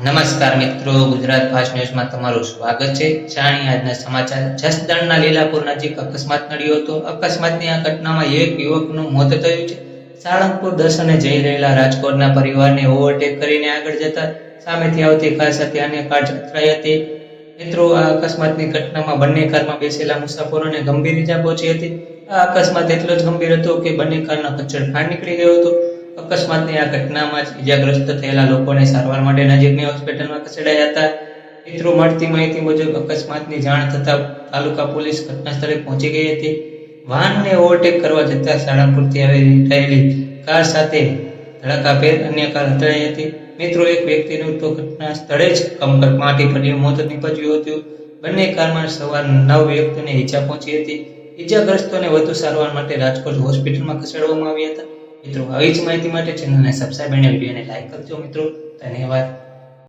નમસ્કાર મિત્રો, ગુજરાત ફાસ્ટ ન્યૂઝમાં તમારું સ્વાગત છે। જાણીએ આજના સમાચાર। જસદણના લીલાપુર નજીક અકસ્માત નડ્યો હતો। અકસ્માતની આ ઘટનામાં એક યુવકનું મોત થયું છે। સાળંગપુર દર્શને જઈ રહેલા રાજકોટના પરિવારને ઓવરટેક કરીને આગળ જતા સામેથી આવતી કાર સાથે અન્ય કાર અથડાઈ હતી। મિત્રો, આ અકસ્માતની ઘટનામાં બંને કારમાં બેસેલા મુસાફરોને ગંભીર ઈજા પહોંચી હતી। આ અકસ્માત એટલો જ ગંભીર હતો કે બંને કારનો કચડ બહાર નીકળી ગયો હતો। અકસ્માતની આ ઘટનામાં ઈજાગ્રસ્ત થયેલા લોકોને સારવાર માટે નજીકની હોસ્પિટલમાં ખસેડાયા હતા। મિત્રો, મળતી માહિતી મુજબ અકસ્માતની જાણ થતાં તાલુકા પોલીસ ઘટના સ્થળે પહોંચી ગઈ હતી। વાહનને ઓવરટેક કરવા જતાં સાળંગપુરથી આવી રહેલી કાર સાથે ધડાકાભેર અન્ય કાર અથડાઈ હતી। મિત્રો, એક વ્યક્તિનું તો ઘટના સ્થળે જ કમકમાટી ભર્યું મોત નીપજ્યું હતું। બંને કારમાં સવાર 9 વ્યક્તિઓને ઈજા પહોંચી હતી। ઈજાગ્રસ્તોને વધુ સારવાર માટે રાજકોટ હોસ્પિટલમાં ખસેડવામાં આવ્યા હતા। મિત્રો, આવી જ માહિતી માટે ચેનલને સબસ્ક્રાઇબ અને વિડીયોને લાઈક કરજો મિત્રો। ધન્યવાદ।